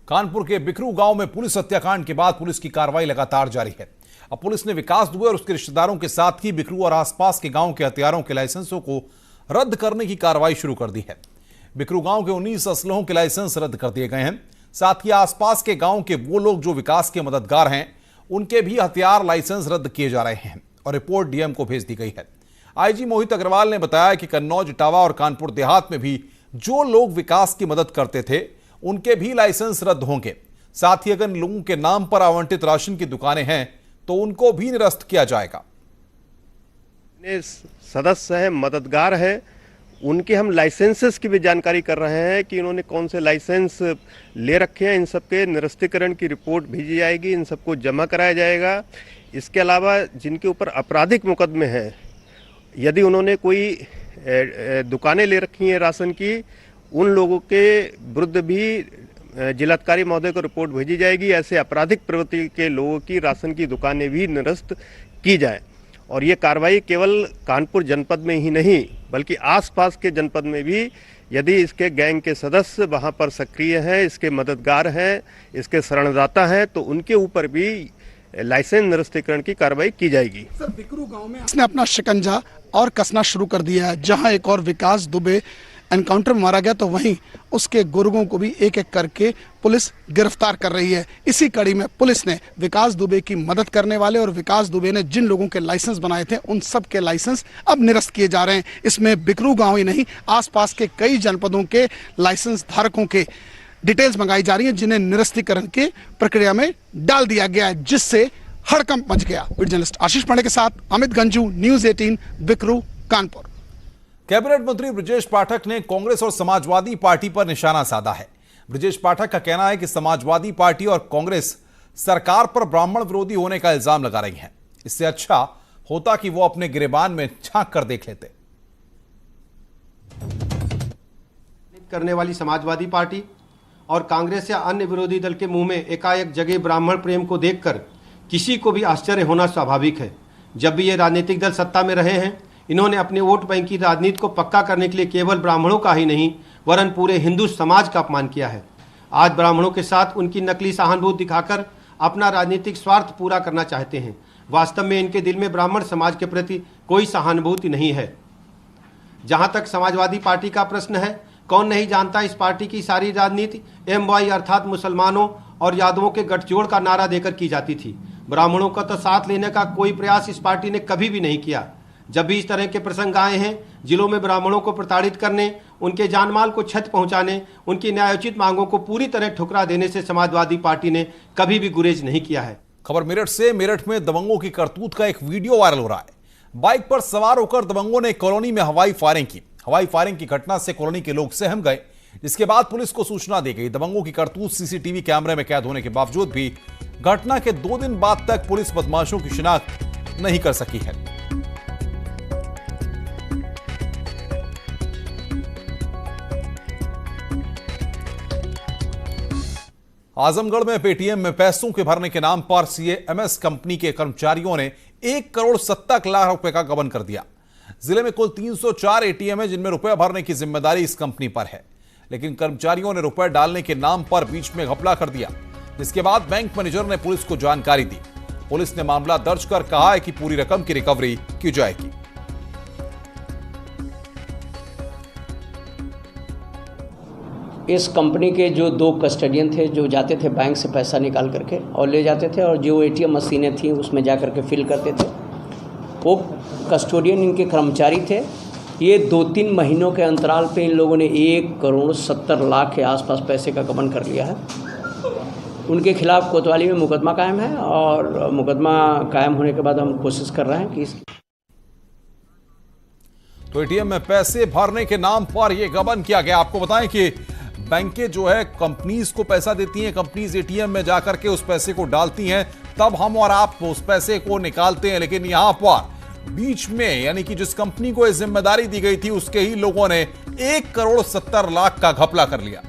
कानपुर के बिकरू गांव में पुलिस हत्याकांड के बाद पुलिस की कार्रवाई लगातार जारी है। अब पुलिस ने विकास दुबे और उसके रिश्तेदारों के साथ ही बिकरू और आसपास के गांव के हथियारों के लाइसेंसों को रद्द करने की कार्रवाई शुरू कर दी है। बिकरू गांव के 19 असलहों के लाइसेंस रद्द कर दिए गए हैं। साथ ही आसपास के गांव के वो लोग जो विकास के मददगार हैं, उनके भी हथियार लाइसेंस रद्द किए जा रहे हैं और रिपोर्ट डीएम को भेज दी गई है। आईजी मोहित अग्रवाल ने बताया कि कन्नौज, इटावा और कानपुर देहात में भी जो लोग विकास की मदद करते थे, उनके भी लाइसेंस रद्द होंगे। साथ ही अगर लोगों के नाम पर आवंटित राशन की दुकानें हैं तो उनको भी निरस्त किया जाएगा। सदस्य है, मददगार है, उनके हम लाइसेंसेस की भी जानकारी कर रहे हैं कि इन्होंने कौन से लाइसेंस ले रखे हैं। इन सबके निरस्तीकरण की रिपोर्ट भेजी जाएगी, इन सबको जमा कराया जाएगा। इसके अलावा जिनके ऊपर आपराधिक मुकदमे हैं, यदि उन्होंने कोई दुकानें ले रखी हैं राशन की, उन लोगों के विरुद्ध भी जिलाधिकारी महोदय को रिपोर्ट भेजी जाएगी। ऐसे आपराधिक प्रवृत्ति के लोगों की राशन की दुकानें भी निरस्त की जाए। और ये कार्रवाई केवल कानपुर जनपद में ही नहीं बल्कि आसपास के जनपद में भी, यदि इसके गैंग के सदस्य वहां पर सक्रिय हैं, इसके मददगार हैं, इसके शरणदाता हैं, तो उनके ऊपर भी लाइसेंस निरस्तीकरण की कार्रवाई की जाएगी। सर, बिकरू गांव में इसने अपना शिकंजा और कसना शुरू कर दिया है। जहां एक और विकास दुबे एनकाउंटर में मारा गया, तो वहीं उसके गुर्गों को भी एक एक करके पुलिस गिरफ्तार कर रही है। इसी कड़ी में पुलिस ने विकास दुबे की मदद करने वाले और विकास दुबे ने जिन लोगों के लाइसेंस बनाए थे, उन सब के लाइसेंस अब निरस्त किए जा रहे हैं। इसमें बिकरू गांव ही नहीं, आसपास के कई जनपदों के लाइसेंस धारकों के डिटेल्स मंगाई जा रही है, जिन्हें निरस्तीकरण के प्रक्रिया में डाल दिया गया है, जिससे हड़कंप मच गया। वीडियो जर्नलिस्ट आशीष पांडे के साथ अमित गंजू, न्यूज़ 18, बिकरू, कानपुर। कैबिनेट मंत्री ब्रजेश पाठक ने कांग्रेस और समाजवादी पार्टी पर निशाना साधा है। ब्रजेश पाठक का कहना है कि समाजवादी पार्टी और कांग्रेस सरकार पर ब्राह्मण विरोधी होने का इल्जाम लगा रही हैं। इससे अच्छा होता कि वो अपने गिरेबान में झांक कर देख लेते। करने वाली समाजवादी पार्टी और कांग्रेस या अन्य विरोधी दल के मुंह में एकाएक जगे ब्राह्मण प्रेम को देखकर किसी को भी आश्चर्य होना स्वाभाविक है। जब भी ये राजनीतिक दल सत्ता में रहे हैं, इन्होंने अपने वोट बैंक की राजनीति को पक्का करने के लिए केवल ब्राह्मणों का ही नहीं वरन पूरे हिंदू समाज का अपमान किया है। आज ब्राह्मणों के साथ उनकी नकली सहानुभूति दिखाकर अपना राजनीतिक स्वार्थ पूरा करना चाहते हैं। वास्तव में इनके दिल में ब्राह्मण समाज के प्रति कोई सहानुभूति नहीं है। जहां तक समाजवादी पार्टी का प्रश्न है, कौन नहीं जानता इस पार्टी की सारी राजनीति MY अर्थात मुसलमानों और यादवों के गठजोड़ का नारा देकर की जाती थी। ब्राह्मणों का तो साथ लेने का कोई प्रयास इस पार्टी ने कभी भी नहीं किया। जब भी इस तरह के प्रसंग आए हैं, जिलों में ब्राह्मणों को प्रताड़ित करने, उनके जानमाल को क्षति पहुंचाने, उनकी न्यायोचित मांगों को पूरी तरह ठुकरा देने से समाजवादी पार्टी ने कभी भी गुरेज नहीं किया है। खबर मेरठ से। मेरठ में दबंगों की करतूत का एक वीडियो वायरल हो रहा है। बाइक पर सवार होकर दबंगों ने कॉलोनी में हवाई फायरिंग की। हवाई फायरिंग की घटना से कॉलोनी के लोग सहम गए, जिसके बाद पुलिस को सूचना दी गई। दबंगों की करतूत सीसीटीवी कैमरे में कैद होने के बावजूद भी घटना के 2 दिन बाद तक पुलिस बदमाशों की शिनाख्त नहीं कर सकी है। आजमगढ़ में पेटीएम में पैसों के भरने के नाम पर CMS कंपनी के कर्मचारियों ने 1,70 लाख रुपए का गबन कर दिया। जिले में कुल 304 ATM है, जिनमें रुपए भरने की जिम्मेदारी इस कंपनी पर है, लेकिन कर्मचारियों ने रुपए डालने के नाम पर बीच में घपला कर दिया, जिसके बाद बैंक मैनेजर ने पुलिस को जानकारी दी। पुलिस ने मामला दर्ज कर कहा है कि पूरी रकम की रिकवरी की जाएगी। इस कंपनी के जो 2 कस्टडियन थे, जो जाते थे बैंक से पैसा निकाल करके और ले जाते थे, और जो ATM मशीनें थी उसमें जा करके फिल करते थे, वो कस्टोडियन इनके कर्मचारी थे। ये 2-3 महीनों के अंतराल पे इन लोगों ने 1,70 के आसपास पैसे का गबन कर लिया है। उनके खिलाफ कोतवाली में मुकदमा कायम है, और मुकदमा कायम होने के बाद हम कोशिश कर रहे हैं कि तो ATM में पैसे भरने के नाम पर यह गबन किया गया। आपको बताएं कि बैंकें जो है कंपनीज को पैसा देती हैं, कंपनीज ATM में जाकर के उस पैसे को डालती हैं, तब हम और आप उस पैसे को निकालते हैं। लेकिन यहां पर बीच में, यानी कि जिस कंपनी को यह जिम्मेदारी दी गई थी, उसके ही लोगों ने 1,70 लाख का घपला कर लिया।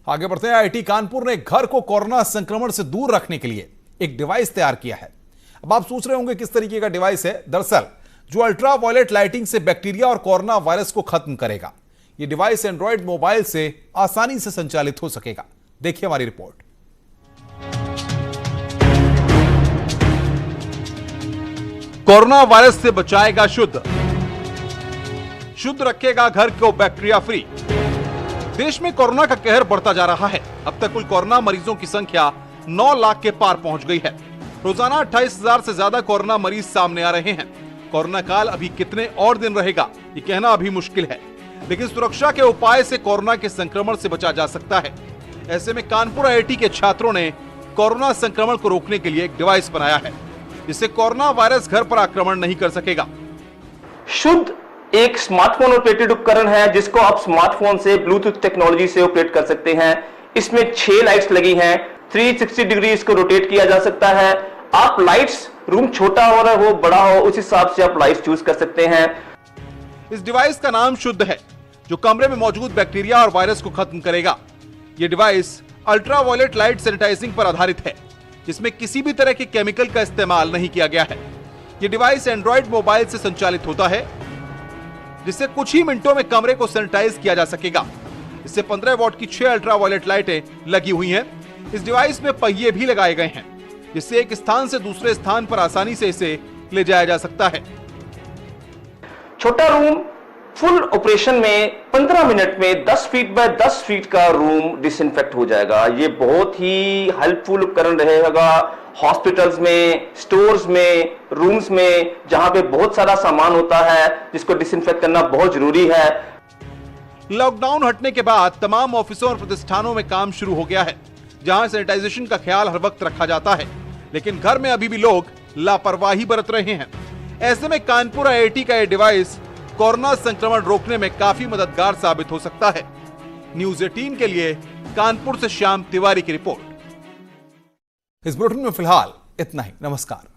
आगे बढ़ते हैं। IIT कानपुर ने घर को कोरोना संक्रमण से दूर रखने के लिए एक डिवाइस तैयार किया है। अब आप सोच रहे होंगे किस तरीके का डिवाइस है। दरअसल जो अल्ट्रा वायलेट लाइटिंग से बैक्टीरिया और कोरोना वायरस को खत्म करेगा। ये डिवाइस एंड्रॉयड मोबाइल से आसानी से संचालित हो सकेगा। देखिए हमारी रिपोर्ट। कोरोना वायरस से बचाएगा शुद्ध रखेगा घर को बैक्टीरिया फ्री। देश में कोरोना का कहर बढ़ता जा रहा है। अब तक कुल कोरोना मरीजों की संख्या 9 लाख के पार पहुंच गई है। रोजाना 28,000 से ज्यादा कोरोना मरीज सामने आ रहे हैं। कोरोना काल अभी कितने और दिन रहेगा ये कहना अभी मुश्किल है, लेकिन सुरक्षा के उपाय से कोरोना के संक्रमण से बचा जा सकता है। ऐसे में कानपुर IIT के छात्रों ने कोरोना संक्रमण को रोकने के लिए एक डिवाइस बनाया है, जिससे कोरोना वायरस घर पर आक्रमण नहीं कर सकेगा। शुद्ध एक स्मार्टफोन ऑपरेटेड उपकरण है, जिसको आप स्मार्टफोन से ब्लूटूथ टेक्नोलॉजी से ऑपरेट कर सकते हैं। इसमें 6 लाइट्स लगी हैं, 360 डिग्री इसको रोटेट किया जा सकता है। आप लाइट्स, रूम छोटा हो बड़ा हो, उस हिसाब से आप लाइट्स चूज कर सकते हैं। इस डिवाइस का नाम शुद्ध है, जो कमरे में मौजूद बैक्टीरिया और वायरस को खत्म करेगा। यह डिवाइस अल्ट्रावायलेट लाइट सैनिटाइजिंग पर आधारित है, जिसमें किसी भी तरह के केमिकल का इस्तेमाल नहीं किया गया है। यह डिवाइस एंड्रॉयड मोबाइल से संचालित होता है, जिससे कुछ ही मिनटों में कमरे को सैनिटाइज किया जा सकेगा। इससे 15 वॉट की 6 अल्ट्रावायलेट लाइटें लगी हुई हैं। इस डिवाइस में पहिए भी लगाए गए हैं, जिससे एक स्थान से दूसरे स्थान पर आसानी से इसे ले जाया जा सकता है। छोटा रूम फुल ऑपरेशन में 15 मिनट में 10 फीट बाय 10 फीट का रूम डिसइंफेक्ट हो जाएगा। ये बहुत ही हेल्पफुल उपकरण रहेगा हॉस्पिटल्स में, स्टोर्स में, रूम्स में, जहां पे बहुत सारा सामान होता है जिसको डिसइंफेक्ट करना बहुत जरूरी है। लॉकडाउन हटने के बाद तमाम ऑफिसों और प्रतिष्ठानों में काम शुरू हो गया है, जहां सैनिटाइजेशन का ख्याल हर वक्त रखा जाता है, लेकिन घर में अभी भी लोग लापरवाही बरत रहे हैं। ऐसे में कानपुर IIT का यह डिवाइस कोरोना संक्रमण रोकने में काफी मददगार साबित हो सकता है। न्यूज़ 18 के लिए कानपुर से श्याम तिवारी की रिपोर्ट। इस बुलेटिन में फिलहाल इतना ही। नमस्कार।